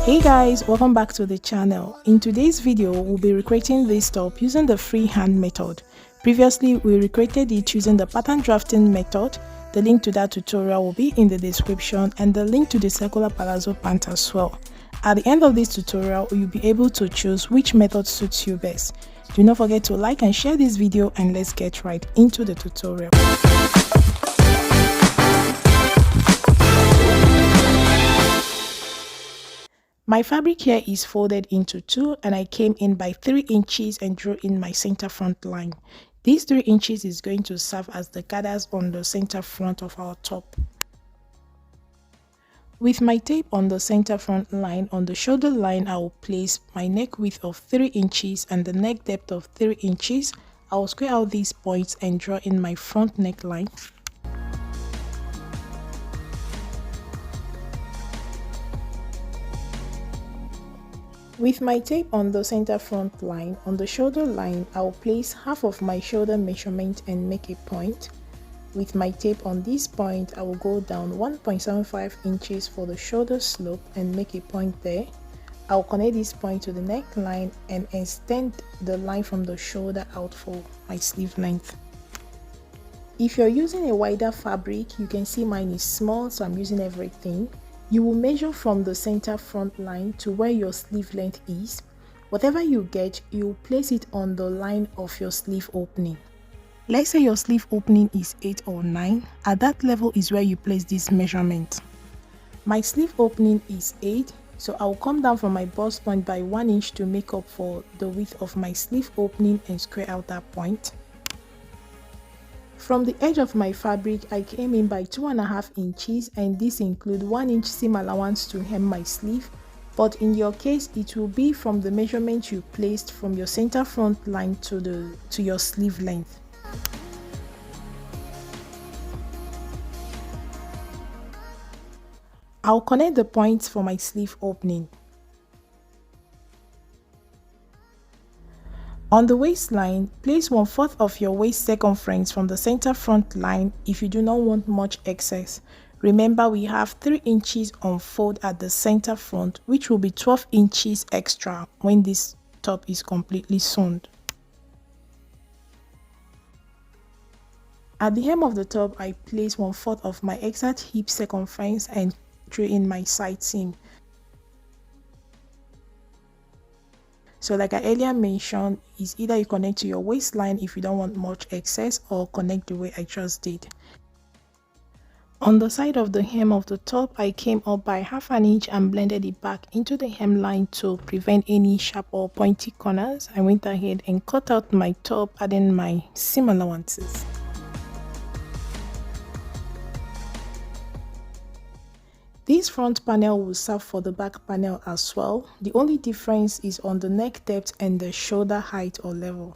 Hey guys, welcome back to the channel. In today's video, we'll be recreating this top using the freehand method. Previously, we recreated it using the pattern drafting method. The link to that tutorial will be in the description and the link to the circular palazzo pant as well. At the end of this tutorial, you'll be able to choose which method suits you best. Do not forget to like and share this video, and let's get right into the tutorial. My fabric here is folded into two, and I came in by 3 inches and drew in my center front line. These 3 inches is going to serve as the gathers on the center front of our top. With my tape on the center front line, on the shoulder line I will place my neck width of 3 inches and the neck depth of 3 inches. I will square out these points and draw in my front neckline. With my tape on the center front line, on the shoulder line, I will place half of my shoulder measurement and make a point. With my tape on this point, I will go down 1.75 inches for the shoulder slope and make a point there. I will connect this point to the neckline and extend the line from the shoulder out for my sleeve length. If you're using a wider fabric, you can see mine is small, so I'm using everything. You will measure from the center front line to where your sleeve length is. Whatever you get, you will place it on the line of your sleeve opening. Let's say your sleeve opening is 8 or 9. At that level is where you place this measurement. My sleeve opening is 8, so I will come down from my bust point by 1 inch to make up for the width of my sleeve opening and square out that point. From the edge of my fabric, I came in by 2.5 inches, and this includes 1 inch seam allowance to hem my sleeve, but in your case it will be from the measurement you placed from your center front line to your sleeve length. I'll connect the points for my sleeve opening. On the waistline, place 1/4 of your waist circumference from the center front line if you do not want much excess. Remember, we have 3 inches on fold at the center front, which will be 12 inches extra when this top is completely sewn. At the hem of the top, I place 1/4 of my exact hip circumference and drew in my side seam. So like I earlier mentioned, is either you connect to your waistline if you don't want much excess, or connect the way I just did. On the side of the hem of the top, I came up by 1/2 inch and blended it back into the hemline to prevent any sharp or pointy corners. I went ahead and cut out my top, adding my seam allowances. This front panel will serve for the back panel as well. The only difference is on the neck depth and the shoulder height or level.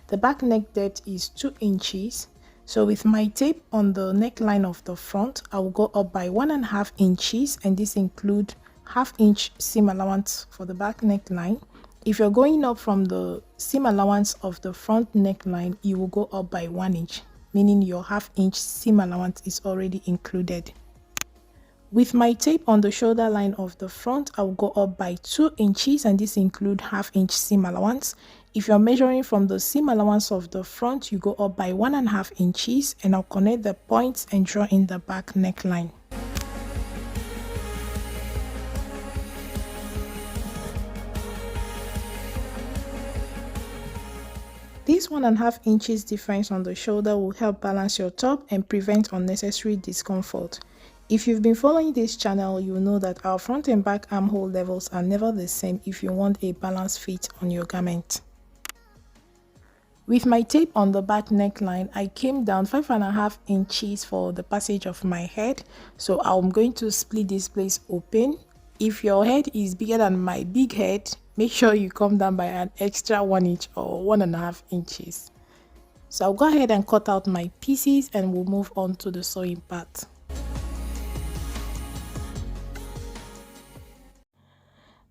The back neck depth is 2 inches. So with my tape on the neckline of the front, I will go up by 1.5 inches, and this includes 1/2 inch seam allowance for the back neckline. If you're going up from the seam allowance of the front neckline, you will go up by 1 inch, meaning your 1/2 inch seam allowance is already included. With my tape on the shoulder line of the front, I will go up by 2 inches, and this includes 1/2 inch seam allowance. If you're measuring from the seam allowance of the front, you go up by 1.5 inches, and I'll connect the points and draw in the back neckline. This 1.5 inches difference on the shoulder will help balance your top and prevent unnecessary discomfort. If you've been following this channel, you will know that our front and back armhole levels are never the same if you want a balanced fit on your garment. With my tape on the back neckline, I came down 5.5 inches for the passage of my head, so I'm going to split this place open. If your head is bigger than my big head, make sure you come down by an extra 1 inch or 1.5 inches. So I'll go ahead and cut out my pieces, and we'll move on to the sewing part.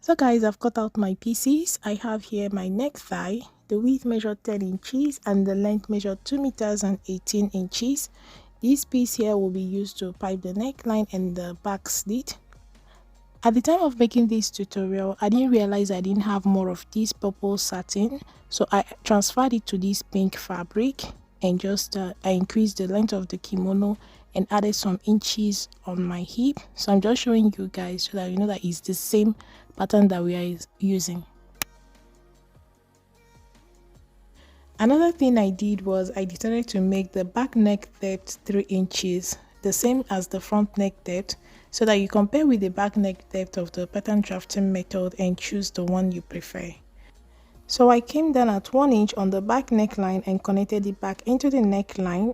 So guys, I've cut out my pieces. I have here my neck thigh. The width measured 10 inches and the length measured 2 meters and 18 inches. This piece here will be used to pipe the neckline and the back slit. At the time of making this tutorial, I didn't realize I didn't have more of this purple satin, so I transferred it to this pink fabric and just I increased the length of the kimono and added some inches on my hip. So I'm just showing you guys so that you know that it's the same pattern that we are using. Another thing I did was I decided to make the back neck depth 3 inches, the same as the front neck depth, so that you compare with the back neck depth of the pattern drafting method and choose the one you prefer. So I came down at 1 inch on the back neckline and connected it back into the neckline.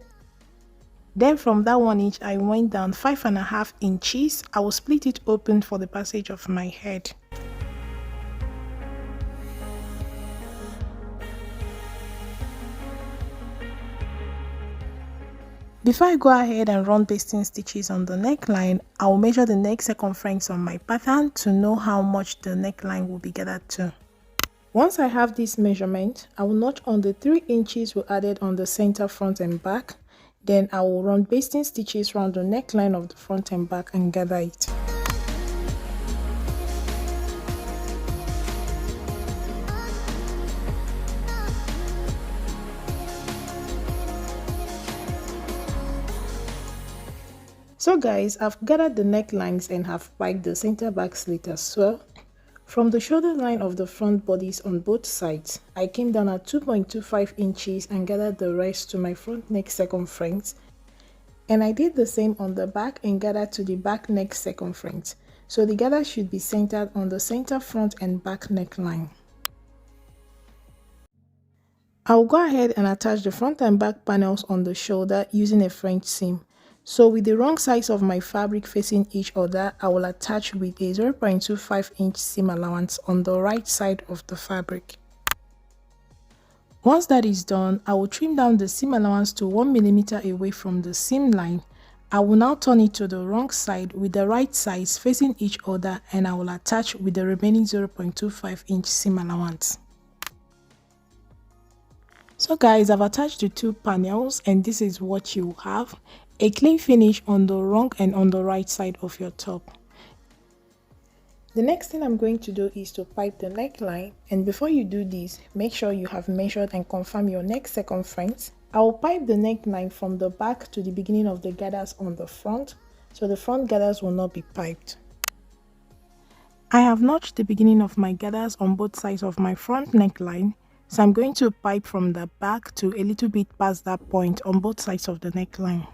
Then from that 1 inch I went down 5.5 inches. I will split it open for the passage of my head. Before I go ahead and run basting stitches on the neckline, I will measure the neck circumference on my pattern to know how much the neckline will be gathered to. Once I have this measurement, I will notch on the 3 inches we added on the center, front and back. Then I will run basting stitches around the neckline of the front and back and gather it. So guys, I've gathered the necklines and have piped the center back slit as well. From the shoulder line of the front bodies on both sides, I came down at 2.25 inches and gathered the rest to my front neck circumference. And I did the same on the back and gathered to the back neck circumference. So the gather should be centered on the center, front and back neckline. I'll go ahead and attach the front and back panels on the shoulder using a French seam. So with the wrong sides of my fabric facing each other, I will attach with a 0.25 inch seam allowance on the right side of the fabric. Once that is done, I will trim down the seam allowance to 1 mm away from the seam line. I will now turn it to the wrong side with the right sides facing each other and I will attach with the remaining 0.25 inch seam allowance. So guys, I've attached the 2 panels and this is what you have. A clean finish on the wrong and on the right side of your top. The next thing I'm going to do is to pipe the neckline, and before you do this, make sure you have measured and confirm your neck circumference. I will pipe the neckline from the back to the beginning of the gathers on the front, so the front gathers will not be piped. I have notched the beginning of my gathers on both sides of my front neckline, so I'm going to pipe from the back to a little bit past that point on both sides of the neckline.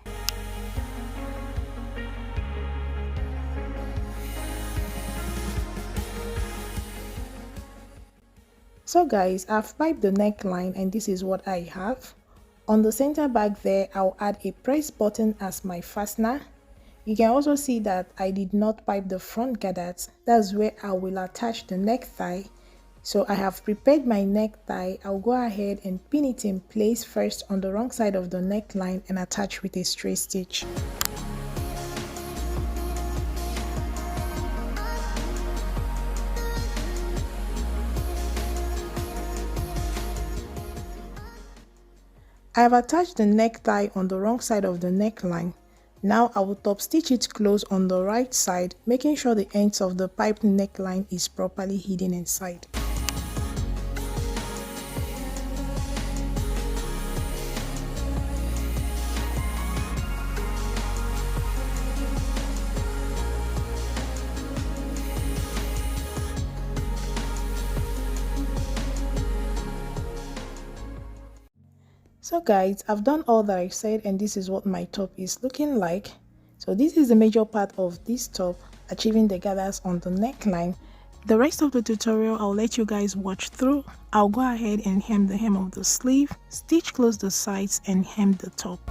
So guys, I've piped the neckline and this is what I have. On the center back there, I'll add a press button as my fastener. You can also see that I did not pipe the front gathers. That's where I will attach the necktie. So I have prepared my necktie. I'll go ahead and pin it in place first on the wrong side of the neckline and attach with a straight stitch. I have attached the necktie on the wrong side of the neckline. Now I will top stitch it close on the right side, making sure the ends of the piped neckline is properly hidden inside. So guys, I've done all that I said and this is what my top is looking like. So this is the major part of this top, achieving the gathers on the neckline. The rest of the tutorial I'll let you guys watch through. I'll go ahead and hem the hem of the sleeve, stitch close the sides and hem the top.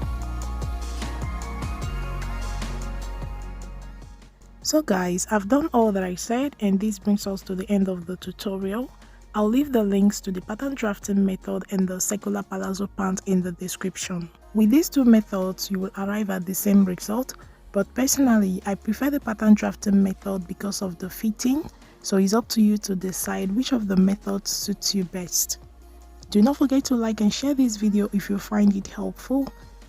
So guys, I've done all that I said and this brings us to the end of the tutorial. I'll leave the links to the pattern drafting method and the circular palazzo pant in the description. With these 2 methods, you will arrive at the same result, but personally, I prefer the pattern drafting method because of the fitting, so it's up to you to decide which of the methods suits you best. Do not forget to like and share this video if you find it helpful.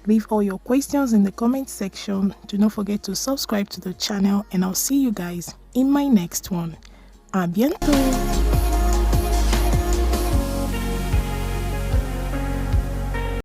Leave all your questions in the comment section. Do not forget to subscribe to the channel and I'll see you guys in my next one. A bientôt!